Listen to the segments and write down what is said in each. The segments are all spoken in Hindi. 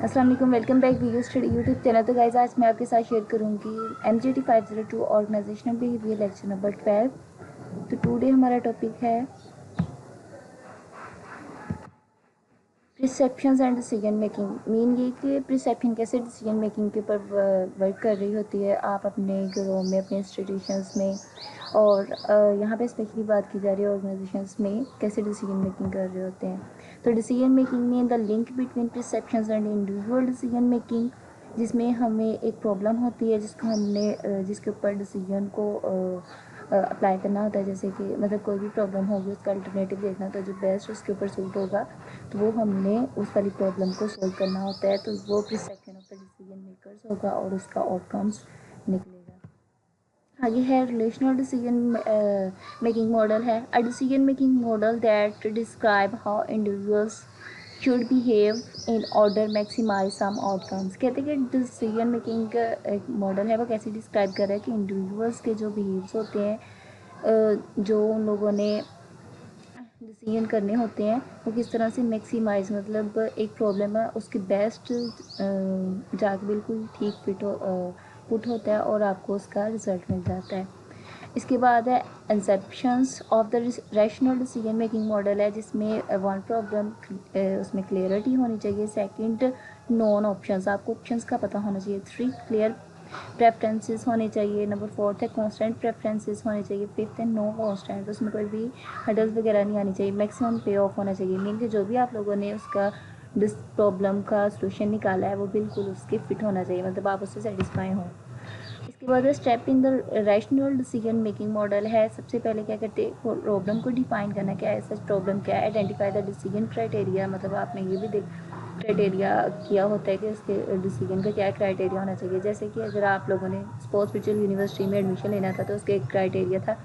अस्सलाम वालेकुम, welcome back video study YouTube channel. तो गाइस आज मैं आपके साथ शेयर करूंगी MGT 502 organisational behaviour lecture number 12। तो टुडे हमारा टॉपिक है perceptions and decision making. Mean ये कि प्रिसेप्शन कैसे डिसीजन मेकिंग के ऊपर वर्क कर रही होती है आप अपने घरों में, अपने इंस्टीट्यूशंस में, और यहाँ पे स्पेशली बात की जा रही है ऑर्गेनाइजेशंस में कैसे डिसीजन मेकिंग कर रहे होते हैं। तो डिसीजन मेकिंग में the link between perceptions and individual decision making, जिसमें हमें एक प्रॉब्लम होती है जिसको हमने जिसके ऊपर डिसीजन को अप्लाई करना होता है। जैसे कि मतलब कोई भी प्रॉब्लम होगी उसका अल्टरनेटिव देखना होता है जो बेस्ट उसके ऊपर सूट होगा, तो वो हमने उस वाली प्रॉब्लम को सॉल्व करना होता है। तो वो perception of the decision makers होगा और उसका आउटकम्स निकलेगा। आगे है रिलेशनल डिसीजन मेकिंग मॉडल है a decision making model that describe how individuals should behave in order maximise some outcomes. कहते हैं कि डिसीजन मेकिंग एक मॉडल है वो कैसे डिस्क्राइब कर रहा है कि इंडिविजुअल्स के जो बिहेव्स होते हैं, जो उन लोगों ने डिसीजन करने होते हैं, वो किस तरह से मैक्सिमाइज, मतलब एक प्रॉब्लम है उसकी बेस्ट जाके बिल्कुल ठीक पुट होता है और आपको उसका रिजल्ट मिल जाता है। इसके बाद है inceptions of the rational decision making model है, जिसमें वन प्रॉब्लम उसमें क्लियरिटी होनी चाहिए। सेकंड, नॉन ऑप्शंस, आपको ऑप्शंस का पता होना चाहिए। थ्री, क्लियर प्रेफरेंसेस होने चाहिए। नंबर फोर्थ है कांस्टेंट प्रेफरेंसेस होने चाहिए। फिफ्थ है नो कांस्टेंट, उसमें कोई भी हडल्स वगैरह नहीं आनी चाहिए। मैक्सिमम पे ऑफ होना चाहिए। मीन कि जो भी आप लोगों ने उसका जिस प्रॉब्लम का सोल्यूशन निकाला है वो बिल्कुल उसके फिट होना चाहिए, मतलब आप उससे सेटिस्फाई हों। इसके बाद step in the rational decision making model है, सबसे पहले क्या करते हैं प्रॉब्लम को डिफाइन करना, क्या है सच प्रॉब्लम, क्या है, आइडेंटिफाई द डिसीजन क्राइटेरिया, मतलब आपने ये भी देख क्राइटेरिया किया होता है कि उसके डिसीजन का क्या क्राइटेरिया होना चाहिए। जैसे कि अगर आप लोगों ने स्पोर्ट्स स्पिरिचुअल यूनिवर्सिटी में एडमिशन लेना था तो उसका एक क्राइटेरिया था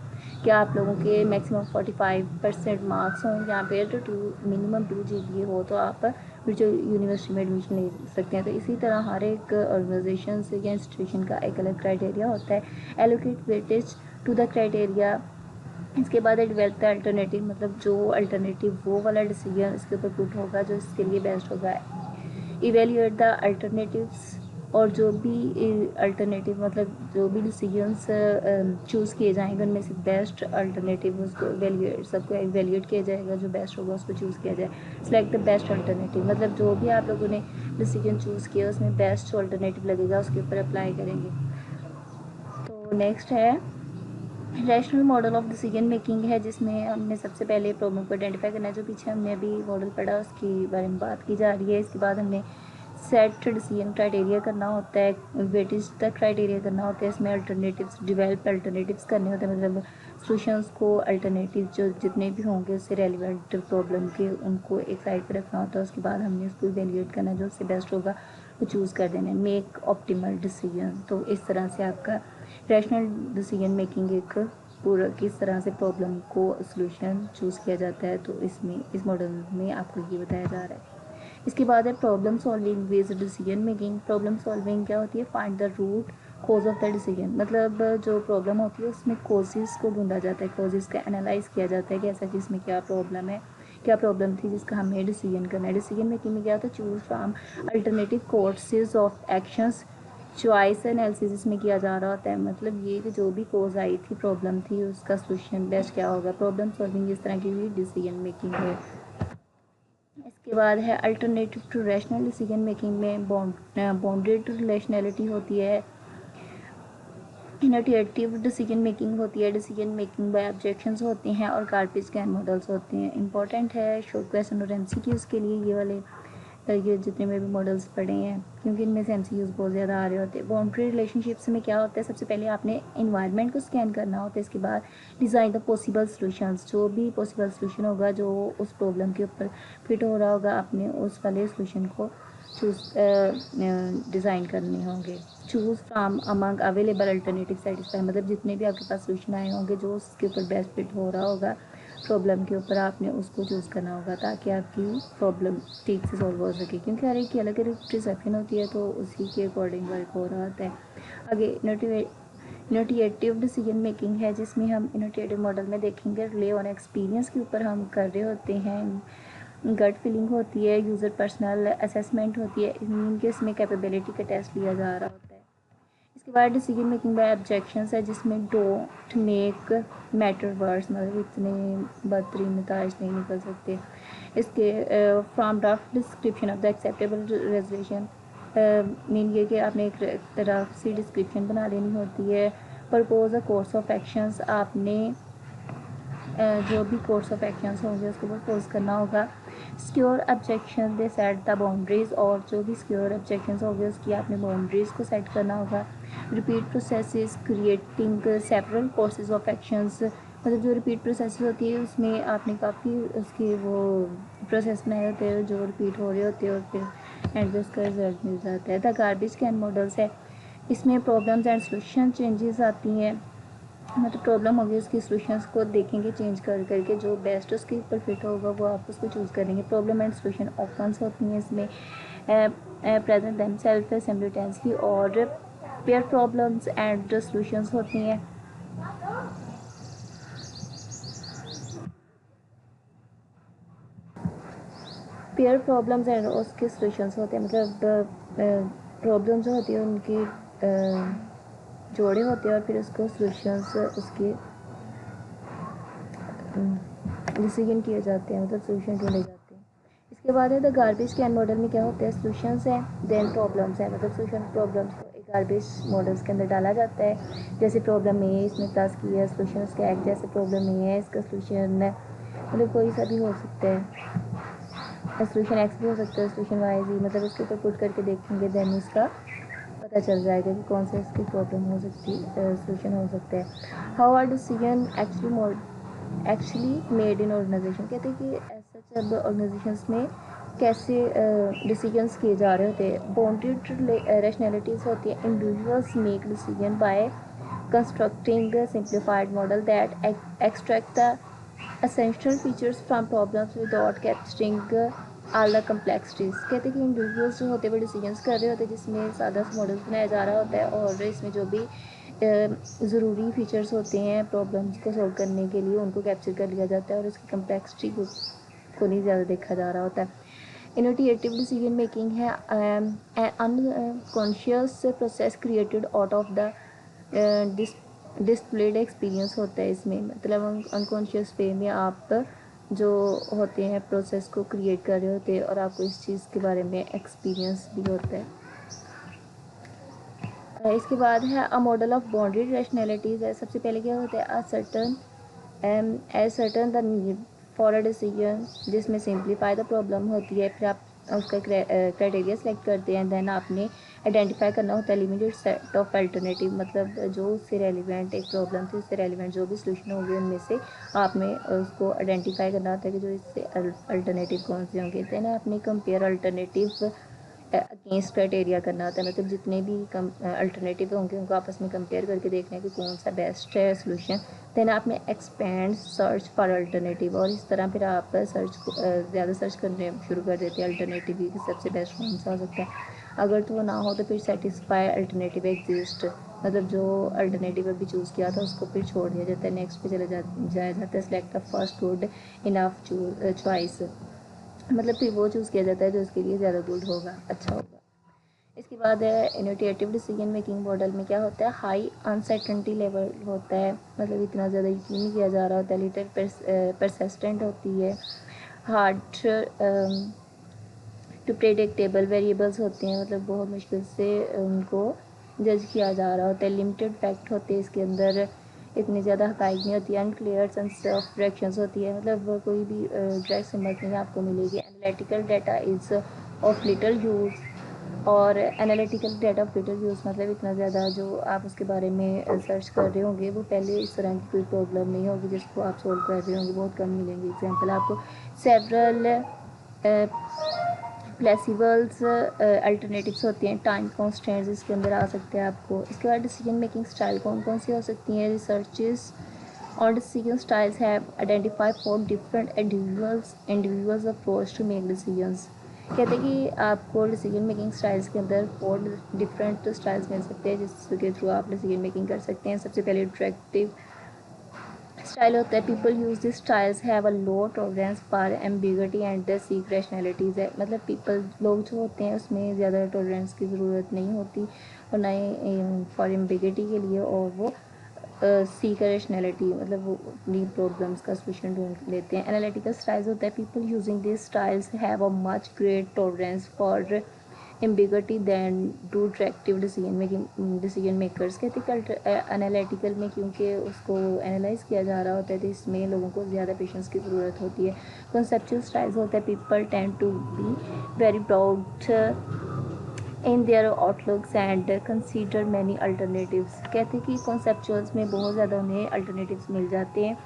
कि आप लोगों के मैक्सिमम 45% मार्क्स हों यहाँ पे, तो मिनिमम 2 GPA हो तो आप वर्चुअल यूनिवर्सिटी में एडमिशन ले सकते हैं। तो इसी तरह हर एक ऑर्गेनाइजेशन से या इंस्टीट्यूशन का एक अलग क्राइटेरिया होता है। Allocate weightage to the criteria. इसके बाद है डेवलप द अल्टरनेटिव, मतलब जो अल्टरनेटिव वो वाला डिसीजन इसके ऊपर पुट होगा जो इसके लिए बेस्ट होगा। इवेल्यूएट द अल्टरनेटिव्स, और जो भी अल्टरनेटिव मतलब जो भी डिसीजंस चूज़ किए जाएंगे उनमें से बेस्ट अल्टरनेटिव उसको इवेल्यूएट, सबको इवेल्यूएट किया जाएगा, जो बेस्ट होगा उसको चूज़ किया जाए। सेलेक्ट द बेस्ट अल्टरनेटिव, मतलब जो भी आप लोगों ने डिसीजन चूज़ किया उसमें बेस्ट जो अल्टरनेटिव लगेगा उसके ऊपर अप्लाई करेंगे। तो नेक्स्ट है rational model of decision making है, जिसमें हमने सबसे पहले प्रॉब्लम को आइडेंटिफाई करना है, जो पीछे हमने अभी मॉडल पढ़ा उसके बारे में बात की जा रही है। इसके बाद हमने सेट डिसीजन क्राइटेरिया करना होता है, वेटेज तक क्राइटेरिया करना होता है, इसमें अल्टरनेटिव्स डेवलप अल्टरनेटिव्स करने होते हैं, मतलब सोल्यूशंस को अल्टरनेटिव जो जितने भी होंगे उससे रेलिवेंट प्रॉब्लम के उनको एक साइड पर रखना होता है। उसके बाद हमने उसको इवेल्यूएट करना, जो उससे बेस्ट होगा वो चूज़ कर देना है, मेक ऑप्टिमल डिसीजन। तो इस तरह से आपका रैशनल डिसीजन मेकिंग एक पूरा किस तरह से प्रॉब्लम को सॉल्यूशन चूज़ किया जाता है, तो इसमें इस मॉडल में आपको ये बताया जा रहा है। इसके बाद है problem solving based decision making. Problem solving क्या होती है? Find the root cause of the decision, मतलब जो प्रॉब्लम होती है उसमें कॉजेज़ को ढूंढा जाता है, कॉजेज़ का एनालाइज किया जाता है कि ऐसा चीज़ में क्या प्रॉब्लम है, क्या प्रॉब्लम थी जिसका हमें डिसीजन करना है। डिसीजन मेकिंग में क्या होता है? Choose from alternative courses of actions, choice analysis में किया जा रहा होता है, मतलब ये कि जो भी कोज आई थी प्रॉब्लम थी उसका सोल्यूशन बेस्ट क्या होगा। प्रॉब्लम सॉल्विंग इस तरह की भी डिसीजन मेकिंग है। इसके बाद है alternative to rational decision making में बाउंडेड रिलेशनलिटी होती है, इनोटिएटिव डिसीजन मेकिंग होती है, डिसीजन मेकिंग बाय ऑब्जेक्शंस होते हैं, और कार्पेज कैन मॉडल्स होते हैं। इंपॉर्टेंट है शॉर्ट क्वेश्चन और एमसीक्यूज़ के लिए ये वाले ये जितने में भी मॉडल्स पढ़े हैं, क्योंकि इनमें से एमसीक्यूज़ बहुत ज़्यादा आ रहे होते हैं। बाउंड्री रिलेशनशिप्स में क्या होता है? सबसे पहले आपने इन्वायरमेंट को स्कैन करना होता है, इसके बाद डिज़ाइन द पॉसिबल सॉल्यूशंस, जो भी पॉसिबल सॉल्यूशन होगा जो उस प्रॉब्लम के ऊपर फिट हो रहा होगा आपने उस वाले सॉल्यूशन को चूज़ डिज़ाइन करने होंगे। Choose from among available alternative satisfy, मतलब जितने भी आपके पास सॉल्यूशन आए होंगे जो उसके ऊपर बेस्ट फिट हो रहा होगा प्रॉब्लम के ऊपर, आपने उसको चूज़ करना होगा ताकि आपकी प्रॉब्लम ठीक से सॉल्व हो सके, क्योंकि हर एक की अलग अलग परसेप्शन होती है तो उसी के अकॉर्डिंग वर्क हो रहा होता है। आगे इनोटिएटिव डिसीजन मेकिंग है, जिसमें हम इनोटिएटिव मॉडल में देखेंगे रिले ऑन एक्सपीरियंस के ऊपर हम कर रहे होते हैं। गट फीलिंग होती है, यूज़र पर्सनल असेसमेंट होती है, इनके इसमें कैपेबिलिटी का टेस्ट लिया जा रहा होता है। इसके बाद डिसीजन मेकिंग बाय ऑब्जेक्शंस है, जिसमें डोंट मेक मैटर वर्स, मतलब इतने बदतरीन नताइज नहीं निकल सकते। इसके from draft description of the acceptable resolution, mean ये कि आपने एक तरह सी डिस्क्रिप्शन बना लेनी होती है। Propose a course of actions, आपने जो भी कोर्स ऑफ एक्शंस होंगे उसको प्रपोज करना होगा। Secure objection they set the boundaries, और जो भी सिक्योर ऑब्जेक्शंस होंगे उसकी आपने बाउंड्रीज को सेट करना होगा। Repeat process creating several courses of actions, मतलब जो रिपीट प्रोसेस होती है उसमें आपने काफ़ी उसके वो प्रोसेस बनाए होते हैं जो रिपीट हो रहे होते हैं और फिर एंड में उसका रिजल्ट मिल जाता है। द गार्बेज कैन मॉडल्स है, इसमें प्रॉब्लम्स एंड सोल्यूशन चेंजेस आती हैं, मतलब प्रॉब्लम होगी उसकी सोल्यूशंस को देखेंगे चेंज कर करके, जो बेस्ट उसके ऊपर फिट होगा वो आप उसको चूज़ करेंगे। प्रॉब्लम एंड सोल्यूशन ऑप्शंस होती हैं इसमें, प्रेजेंट देम सेल्फ सिम्पलिटेंसली, और पेयर प्रॉब्लम्स एंड सोल्यूशंस होती हैं। पेयर प्रॉब्लम्स एंड उसके सोल्यूशंस होते हैं, मतलब प्रॉब्लम जो होती है उनकी जोड़े होते हैं और फिर उसको सोल्यूशंस उसके डिसीजन किए जाते हैं, मतलब सोल्यूशन ढूंढे जाते हैं। इसके बाद है द गार्बेज कैन मॉडल में क्या होता है, सोल्यूशंस है देन प्रॉब्लम्स है, मतलब सोल्यूशन प्रॉब्लम्स को एक गार्बेज मॉडल्स के अंदर डाला जाता है। जैसे प्रॉब्लम ए है, इसमें प्लस की है, सोल्यूशन उसका एक जैसे प्रॉब्लम ए है, इसका सोल्यूशन मतलब कोई सा भी हो सकता है, सोल्यूशन एक्स भी हो सकता है, सोल्यूशन वाई भी, मतलब इसके ऊपर पुट करके देखेंगे देन उसका पता चल जाएगा कि कौन सा इसकी प्रॉब्लम हो सकती है, सोल्यूशन हो सकता है। How are decision actually made in organisation, कहते हैं कि ऐसा जब ऑर्गेनाइजेशंस में कैसे डिसीजंस किए जा रहे होते हैं। बाउंडेड रैशनैलिटीज़ होती है, individuals make decision by constructing simplified model that extract the essential features from problems without capturing all the complexities। कहते हैं कि इंडिविजुअल्स जो होते हैं वो डिसीजंस कर रहे होते हैं जिसमें सादा सा मॉडल्स बनाया जा रहा होता है, और इसमें जो भी ज़रूरी फीचर्स होते हैं प्रॉब्लम्स को सॉल्व करने के लिए उनको कैप्चर कर लिया जाता है और उसकी कम्प्लेक्सिटी को नहीं ज़्यादा देखा जा रहा होता है। इनोटिएटिव डिसीजन मेकिंग है, unconscious process created out of the displayed experience होता है इसमें, मतलब अनकॉन्शियस वे में आप जो होते हैं प्रोसेस को क्रिएट कर रहे होते हैं और आपको इस चीज़ के बारे में एक्सपीरियंस भी होता है। इसके बाद है अ मॉडल ऑफ बाउंड्री रैशनैलिटीज़ है। सबसे पहले क्या होता है, certain the need for a decision, जिसमें सिंप्लीफाई द प्रॉब्लम होती है, फिर आप उसका क्राइटेरिया सेलेक्ट करते हैं, देन आपने आइडेंटिफाई करना होता है लिमिटेड सेट ऑफ अल्टरनेटिव, मतलब जो उससे रेलिवेंट एक प्रॉब्लम थी उससे रेलिवेंट जो भी सोल्यूशन होंगे उनमें से आपने उसको आइडेंटिफाई करना होता है कि जो इससे अल्टरनेटिव कौन से होंगे। देन आपने कंपेयर अल्टरनेटिव अगेंस्ट क्राइटेरिया करना होता है, मतलब जितने भी अल्टरनेटिव होंगे उनको आपस में कंपेयर करके देखना है कि कौन सा बेस्ट है सोल्यूशन। देन आपने एक्सपेंड सर्च फॉर अल्टरनेटिव, और इस तरह फिर आप ज़्यादा सर्च करने शुरू कर देते हैं अल्टरनेटिव की सबसे बेस्ट कौन सा हो सकता है। अगर तो वो ना हो तो फिर सेटिस्फाई अल्टरनेटिव एग्जिस्ट, मतलब जो अल्टरनेटिव अभी चूज़ किया था उसको फिर छोड़ दिया जाता है, नेक्स्ट पे चले जाया जाता है। Select the first good enough choice, मतलब फिर वो चूज़ किया जाता है जो उसके लिए ज़्यादा गुड होगा, अच्छा होगा। इसके बाद है इनोटिएटिव डिसीजन मेकिंग मॉडल में क्या होता है, हाई अनसर्टेनिटी लेवल होता है, मतलब इतना ज़्यादा यकीन नहीं किया जा रहा होता है। लिटिल परसिस्टेंट होती है, हार्ड टू प्रेडिक्टेबल वेरिएबल्स होते हैं, मतलब बहुत मुश्किल से उनको जज किया जा रहा होता है। लिमिटेड फैक्ट होते हैं इसके अंदर, इतनी ज़्यादा हकाइक नहीं होती है। अनक्लियर सेंस ऑफ डायरेक्शंस होती है, मतलब कोई भी डायरेक्ट समझ नहीं आपको मिलेगी। Analytical data is of little use, और analytical data of little use मतलब इतना ज़्यादा जो आप उसके बारे में सर्च कर रहे होंगे वो पहले इस तरह की कोई प्रॉब्लम नहीं होगी जिसको आप सोल्व कर रहे होंगे, बहुत कम मिलेंगे एग्जाम्पल आपको। सेवरल फ्लेक्सिबल्स अल्टरनेटिव्स होती हैं, टाइम कॉन्स्टेंट्स इसके अंदर आ सकते हैं आपको। इसके बाद डिसीजन मेकिंग स्टाइल कौन कौन सी हो सकती हैं, रिसर्चेस और decision styles have identify for different individuals approach to make decisions. कहते हैं कि आपको डिसीजन मेकिंग स्टाइल्स के अंदर 4 डिफरेंट स्टाइल्स मिल सकते हैं जिसके थ्रू आप डिसीजन मेकिंग कर सकते हैं। सबसे पहले स्टाइल होता है people use this styles have a low tolerance for ambiguity and the seek rationalities है, मतलब पीपल लोग जो होते हैं उसमें ज़्यादा टॉलरेंस की ज़रूरत नहीं होती और ना ही फॉर एम्बिग्यूटी के लिए, और वो सीक रैशनैलिटी मतलब वो अपनी प्रॉब्लम्स का सोल्यूशन ढूंढ लेते हैं। एनालिटिकल स्टाइल्स होता है people using this styles have a much great tolerance for ambiguity than do directive decision makers कहते हैं एनालिटिकल में, क्योंकि उसको एनालाइज किया जा रहा होता है तो इसमें लोगों को ज़्यादा पेशेंस की ज़रूरत होती है। कॉन्सेप्चुअल स्टाइल्स होता है people tend to be very proud in their outlooks and consider many alternatives, कहते हैं कि कॉन्सेप्चुअल्स में बहुत ज़्यादा उन्हें अल्टरनेटिव्स मिल जाते हैं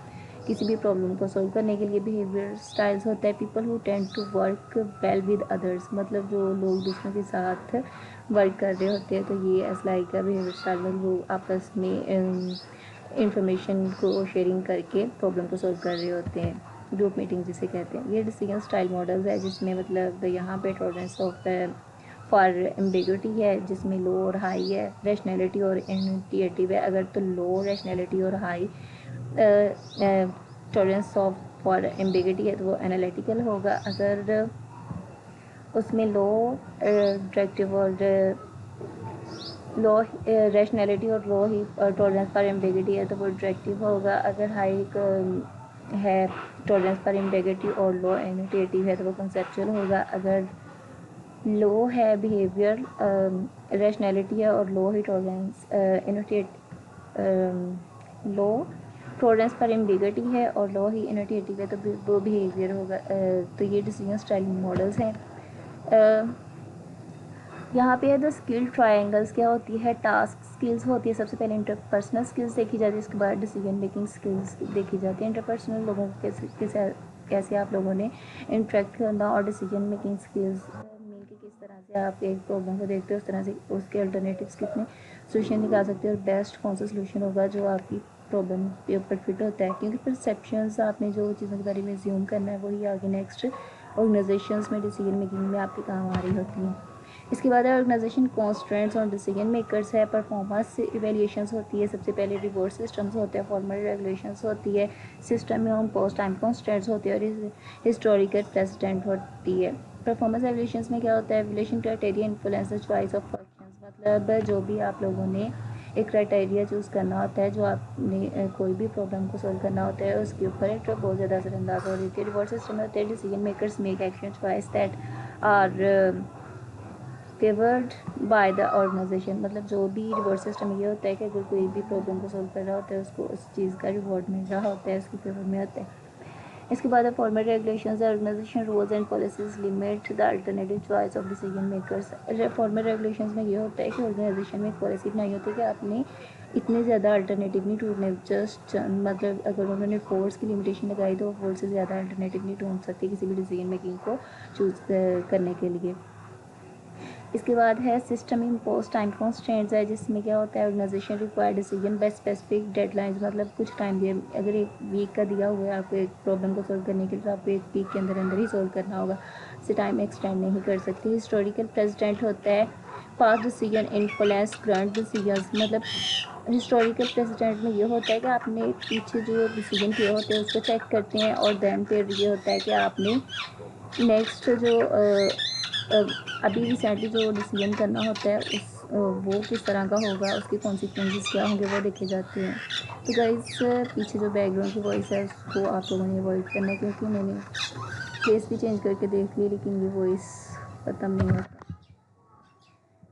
किसी भी प्रॉब्लम को सॉल्व करने के लिए। बिहेवियर स्टाइल्स होता है people who tend to work well with others, मतलब जो लोग दूसरों के साथ वर्क कर रहे होते हैं तो ये एज लाइक बिहेवियर स्टाइल में वो आपस में इंफॉर्मेशन को शेयरिंग करके प्रॉब्लम को सॉल्व कर रहे होते हैं, ग्रुप मीटिंग जिसे कहते हैं। ये डिसीजन स्टाइल मॉडल्स है जिसमें मतलब यहाँ पे टॉलरेंस ऑफ फॉर एम्बिग्यूटी है जिसमें लो और हाई है, रैशनैलिटी और इनिशिएटिव है। अगर तो लो रैशनैलिटी और high tolerance of for ambiguity है तो वो एनालिटिकल होगा। अगर उसमें लो डायरेक्टिव और लो रैशनैलिटी और लो ही टॉलरेंस फॉर एम्बिग्यूटी है तो वो डायरेक्टिव होगा। अगर हाई है टॉलरेंस फॉर एम्बिग्यूटी और लो इनिशिएटिव है तो वो कंसेप्चुअल होगा। अगर लो है बिहेवियर रैशनैलिटी है और लो ही टॉलरेंस लो टॉलरेंस पर एम्बिग्यूटी है और लो ही इनिशिएटिव है तो वो बिहेवियर होगा। तो ये डिसीजन स्टाइल मॉडल्स हैं। यहाँ पे है द स्किल ट्रायंगल्स क्या होती है, टास्क स्किल्स होती है। सबसे पहले इंटरपर्सनल स्किल्स देखी जाती है, इसके बाद डिसीजन मेकिंग स्किल्स देखी जाती है। इंटरपर्सनल लोगों को कैसे आप लोगों ने इंटरेक्ट करना, और डिसीजन मेकिंग स्किल्स मिल के किस तरह से आप एक प्रॉब्लम को देखते हो उस तरह से उसके अल्टरनेटिव्स कितने सोल्यूशन निकाल सकते हो और बेस्ट कौन सा सोल्यूशन होगा जो आपकी प्रॉब्लम के ऊपर फिट होता है। क्योंकि परसेप्शंस आपने जो चीज़ों के बारे में ज्यूम करना है वही आगे नेक्स्ट ऑर्गेनाइजेशंस में डिसीजन मेकिंग में आपके काम आ रही होती हैं। इसके बाद ऑर्गेनाइजेशन कॉन्स्टेंट्स और डिसीजन मेकर्स है। परफॉर्मेंस इवेल्यूशंस होती है। सबसे पहले रिवॉर्ड सिस्टम्स होते हैं, फॉर्मल रेगुलेशंस होती है, सिस्टम में पोस्ट टाइम कॉन्स्टेंट्स होती है और हिस्टोरिकल प्रेसिडेंट होती है। परफॉर्मेंस एवल्यूशंस में क्या होता है, evolution criteria influence the choice of functions, मतलब जो भी आप लोगों ने एक क्राइटेरिया चूज़ करना होता है, जो आपने कोई भी प्रॉब्लम को सॉल्व करना होता है उसके ऊपर एक बहुत ज़्यादा असरअंदाज हो रही है। रिवॉर्ड सिस्टम में होते हैं decision makers make action choice that are favoured by the organisation, मतलब जो भी रिवॉर्ड सिस्टम ये होता है कि अगर कोई भी प्रॉब्लम को सॉल्व कर रहा होता है उसको उस चीज़ का रिवॉर्ड मिल रहा होता है, उसके फेवर में होता है। इसके बाद है formal regulations, organisation rules and policies limit the alternative choice of decision makers. Formal regulations में ये होता है कि ऑर्गेनाइजेशन में एक पॉलिसी बनाई होती है कि आपने इतने ज़्यादा अल्टरनेटिव नहीं ढूंढने, जस्ट मतलब अगर उन्होंने फोर्स की लिमिटेशन लगाई तो फोर्स से ज़्यादा अल्टरनेटिव नहीं ढूंढ सकती किसी भी डिसीजन मेकिंग को चूज़ करने के लिए। इसके बाद है सिस्टम इम्पोज टाइम कॉन्स्टेंट्स है, जिसमें क्या होता है organisation require decision by specific deadlines, मतलब कुछ टाइम दिया, अगर एक वीक का दिया हुआ है आपको एक प्रॉब्लम को सॉल्व करने के लिए तो आपको एक वीक के अंदर अंदर ही सॉल्व करना होगा, इसे टाइम एक्सटेंड नहीं कर सकते। हिस्टोरिकल प्रेसिडेंट होता है past decision influence current decisions, मतलब हिस्टोरिकल प्रेसिडेंट में ये होता है कि आपने पीछे जो डिसीजन किए होते हैं उसको चेक करते हैं और देन फिर ये होता है कि आपने नेक्स्ट जो अभी रिसेंटली जो डिसीजन करना होता है उस वो किस तरह का होगा, उसके कॉन्सिक्वेंसेस क्या होंगे वो देखे जाते हैं। तो गाइस पीछे जो बैकग्राउंड की वॉइस है उसको आप लोगों ने अवॉइड करना है, क्योंकि मैंने फेस भी चेंज करके देख लिया लेकिन ये वॉइस ख़त्म नहीं होता।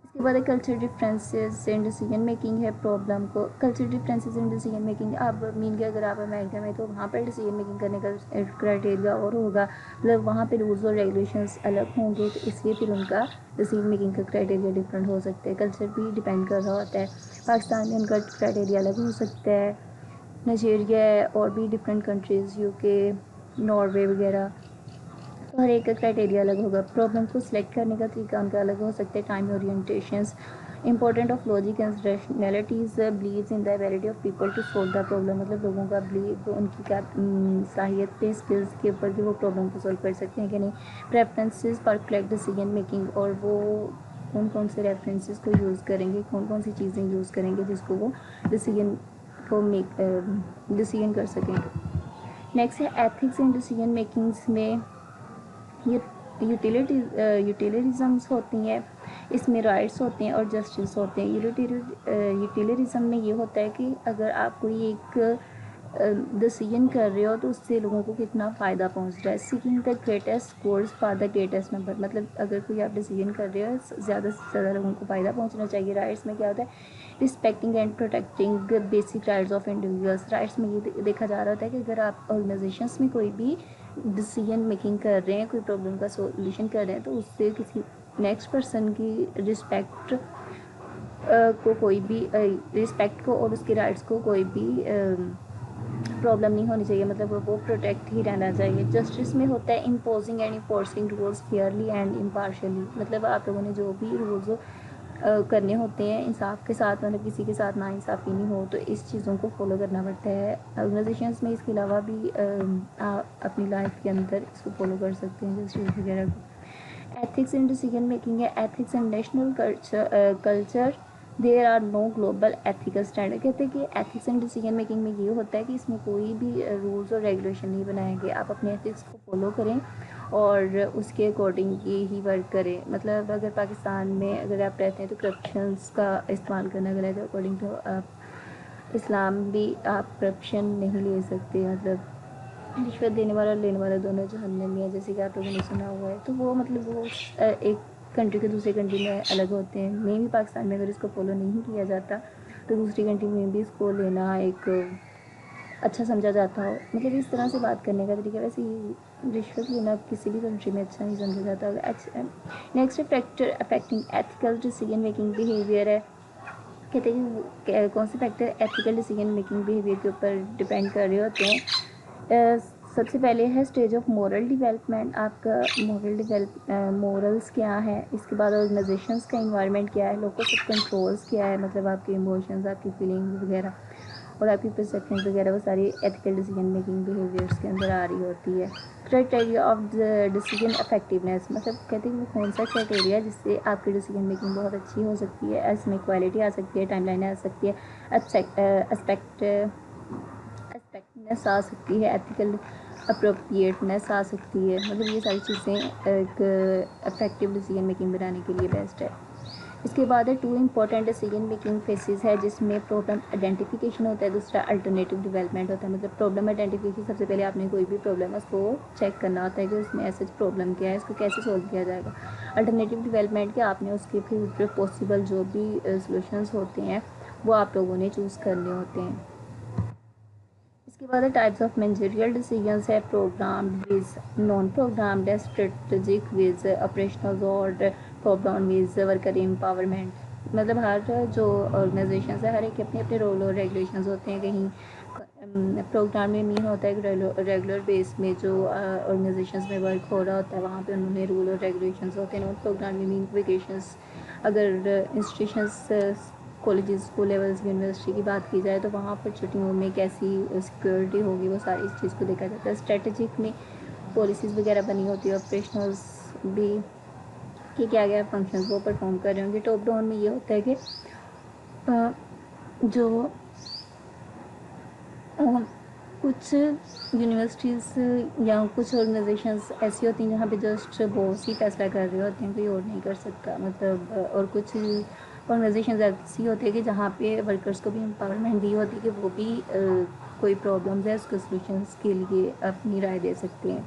इसके बाद culture differences in decision making है। प्रॉब्लम को culture differences in decision making, आप मीन के अगर आप अमेरिका में तो वहाँ पर डिसीजन मेकिंग करने का क्राइटेरिया और होगा, मतलब वहाँ पे रूल्स और रेगुलेशंस अलग होंगे तो इसलिए फिर उनका डिसीजन मेकिंग का क्राइटेरिया डिफरेंट हो सकता है। कल्चर भी डिपेंड कर रहा होता है, पाकिस्तान में उनका क्राइटेरिया अलग हो सकता है, नाइजीरिया और भी डिफरेंट कंट्रीज़ यूके नॉर्वे वगैरह, तो हर एक का क्राइटेरिया अलग होगा। प्रॉब्लम को सिलेक्ट करने का तरीका उनका अलग हो सकता है। Time orientations, important of logic and rationalities, believes in the ability of people to solve the problem, मतलब लोगों का बिलीव उनकी क्या साहियत पे स्किल्स के ऊपर कि वो प्रॉब्लम को सॉल्व कर सकते हैं कि नहीं। Preferences for correct decision making, और वो कौन कौन से रेफरेंसेस को यूज़ करेंगे, कौन कौन सी चीज़ें यूज़ करेंगे जिसको वो डिसीजन को डिसीजन कर सकें। नेक्स्ट है एथिक्स इन डिसीजन मेकिंग्स में ये यूटिलिटिज़म्स होती हैं, इसमें राइट्स होते हैं और जस्टिस होते हैं। यूटिलिटिज़म में ये होता है कि अगर आप कोई एक डिसीजन कर रहे हो तो उससे लोगों को कितना फ़ायदा पहुंच रहा है। Seeking the greatest goals for the greatest number, मतलब अगर कोई आप डिसीजन कर रहे हो ज़्यादा से ज़्यादा लोगों को फ़ायदा पहुंचना चाहिए। राइट्स में क्या होता है, respecting and protecting basic rights of individuals. Rights में ये देखा जा रहा होता है कि अगर आप ऑर्गेनाइजेशंस में कोई भी डिसीजन मेकिंग कर रहे हैं, कोई प्रॉब्लम का सोल्यूशन कर रहे हैं, तो उससे किसी नेक्स्ट पर्सन की रिस्पेक्ट को कोई भी रिस्पेक्ट को और उसके राइट्स को कोई भी प्रॉब्लम नहीं होनी चाहिए, मतलब वो प्रोटेक्ट ही रहना चाहिए। जस्टिस में होता है imposing and enforcing rules Fairlie and impartially, मतलब आप लोगों ने जो भी रूल्स करने होते हैं इंसाफ के साथ, मतलब किसी के साथ ना इंसाफ़ी नहीं हो, तो इस चीज़ों को फॉलो करना पड़ता है ऑर्गेनाइजेशंस में। इसके अलावा भी आप अपनी लाइफ के अंदर इसको फॉलो कर सकते हैं जस्टिस वगैरह को। एथिक्स इन डिसीजन मेकिंग है ethics in national culture there are no global ethical standard. कहते हैं कि एथिक्स एंड डिसीजन मेकिंग में ये होता है कि इसमें कोई भी रूल्स और रेगुलेशन नहीं बनाएंगे, आप अपने एथिक्स को फॉलो करें और उसके अकॉर्डिंग ही वर्क करें। मतलब अगर पाकिस्तान में अगर आप रहते हैं तो करप्शंस का इस्तेमाल करना गलत है, अकॉर्डिंग टू आप इस्लाम भी आप करप्शन नहीं ले सकते, मतलब रिश्वत देने वाला और लेने वाला दोनों जहन्नमी है, जैसे कि आप लोगों ने सुना हुआ है। तो वो मतलब वो एक कंट्री के दूसरे कंट्री में अलग होते हैं। मे भी पाकिस्तान में अगर इसको फॉलो नहीं किया जाता तो दूसरी कंट्री में भी इसको लेना एक अच्छा समझा जाता हो, मतलब इस तरह से बात करने का तरीका। वैसे ये रिश्वत लेना किसी भी कंट्री में अच्छा नहीं समझा जाता। अच्छा, next factor affecting ethical decision making behaviour है। कहते हैं कि कौन से factor ethical decision making behaviour के ऊपर डिपेंड कर रहे होते हैं। सबसे पहले है स्टेज ऑफ मोरल डेवलपमेंट, आपका मोरल्स क्या है। इसके बाद ऑर्गेनाइजेशंस का इन्वायरमेंट क्या है, लोकल सब कंट्रोल्स क्या है, मतलब आपके इमोशंस, आपकी फीलिंग्स वगैरह और आपकी परसेप्शन वगैरह, वो सारी एथिकल डिसीजन मेकिंग बिहेवियर्स के अंदर आ रही होती है। Criteria of the decision effectiveness, मतलब कहते हैं वो कौन सा क्राइटेरिया जिससे आपकी डिसीजन मेकिंग बहुत अच्छी हो सकती है। इसमें क्वालिटी आ सकती है, टाइमलाइन आ सकती है, एस्पेक्टनेस आ सकती है, एथिकल अप्रोप्रिएटनेस आ सकती है। मतलब ये सारी चीज़ें एक इफेक्टिव डिसीजन मेकिंग बनाने के लिए बेस्ट है। इसके बाद है two important decision making phases है, जिसमें प्रॉब्लम आइडेंटिफिकेशन होता है, दूसरा अल्टरनेटिव डेवलपमेंट होता है। मतलब प्रॉब्लम आइडेंटिफिकेशन, सबसे पहले आपने कोई भी प्रॉब्लम है उसको चेक करना होता है कि उसमें ऐसा प्रॉब्लम क्या है, इसको कैसे सॉल्व किया जाएगा। अल्टरनेटिव डेवलपमेंट के आपने उसके फिर पॉसिबल जो भी सॉल्यूशंस होते हैं वो आप लोगों ने चूज़ करने होते हैं। इसके बाद है टाइप्स ऑफ मैनेजरियल डिसीजंस है, प्रोग्राम्ड विज, नॉन प्रोग्राम्ड है, स्ट्रेटजिक विज, ऑपरेशनल और top down wise, worker empowerment. मतलब हर जो ऑर्गेनाइजेशन है हर एक के अपने अपने रोल और रेगुलेशंस होते हैं। कहीं प्रोग्राम में मीन होता है कि रेगुलर बेस में जो ऑर्गेनाइजेशंस में वर्क हो रहा होता है वहाँ पे उन्होंने रूल और रेगुलेशंस होते हैं। नॉन प्रोग्राम में मीन वेकेशंस, अगर institutions colleges, school levels, university की बात की जाए तो वहाँ पर छुट्टियों में कैसी सिक्योरिटी होगी, वो सारी इस चीज़ को देखा जाता है। स्ट्रेटजिक में पॉलिसीज़ वगैरह बनी होती है, ऑपरेशनल्स भी कि क्या क्या फंक्शंस वो परफॉर्म कर रहे होंगे। टॉप डाउन में ये होता है कि जो कुछ यूनिवर्सिटीज़ या कुछ ऑर्गेनाइजेशंस ऐसी होती हैं जहाँ पे जस्ट बॉस ही फैसला कर रहे होते हैं, कोई और नहीं कर सकता। मतलब और कुछ ऑर्गेनाइजेशंस ऐसी होती है कि जहाँ पे वर्कर्स को भी एम्पावरमेंट दी होती है कि वो भी कोई प्रॉब्लम्स है उसके सोल्यूशंस के लिए अपनी राय दे सकते हैं,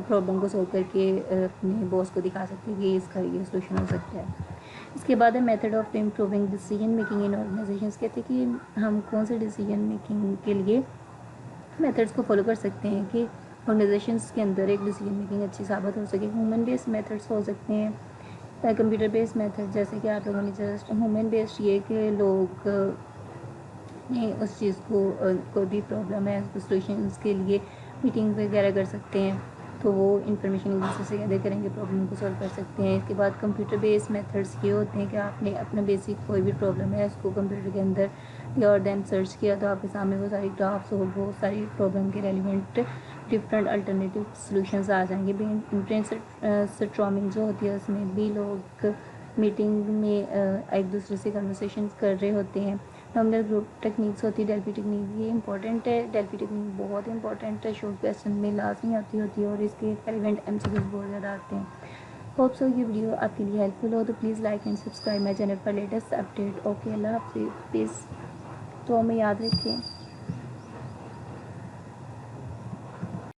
प्रॉब्लम को सोल्व करके अपने बॉस को दिखा सकते हैं कि इसका ये सोल्यूशन हो सकता है। इसके बाद है method of improving decision making in organisations. कहते हैं कि हम कौन से डिसीजन मेकिंग के लिए मेथड्स को फॉलो कर सकते हैं कि ऑर्गेनाइजेशंस के अंदर एक डिसीजन मेकिंग अच्छी साबित हो सके। ह्यूमन बेस्ड मेथड्स हो सकते हैं, कंप्यूटर बेस्ड मेथड, जैसे कि आप लोगों ने जस्ट ह्यूमन बेस्ड ये कि लोग ने उस चीज़ को कोई भी प्रॉब्लम है उसको सोल्यूशंस के लिए मीटिंग वगैरह कर सकते हैं, तो वो इन्फॉर्मेशन एक दूसरे से गैदर करेंगे, प्रॉब्लम को सॉल्व कर सकते हैं। इसके बाद कंप्यूटर बेस्ड मेथड्स ये होते हैं कि आपने अपना बेसिक कोई भी प्रॉब्लम है उसको कंप्यूटर के अंदर या और देन सर्च किया तो आपके सामने वो सारी ग्राफ्स और वो सारी प्रॉब्लम के रेलिवेंट डिफरेंट अल्टरनेटिव सॉल्यूशंस आ जाएंगे। ब्रेन स्टॉर्मिंग जो होती है उसमें भी लोग मीटिंग में एक दूसरे से कन्वर्सेशन कर रहे होते हैं, नॉमिनल ग्रुप टेक्निक्स होती है, डेल्फी टेक्निक, ये इंपॉर्टेंट है। डेल्फी टेक्निक बहुत इंपॉर्टेंट है, शॉर्ट क्वेश्चन में लाजमी आती होती है और इसके रेलिवेंट एमसीक्यूज बहुत ज़्यादा आते हैं। होप सो ये वीडियो आपके लिए हेल्पफुल हो, तो please like and subscribe my channel for latest update. Okay, अल्लाह हाफिज़। तो हमें याद रखें।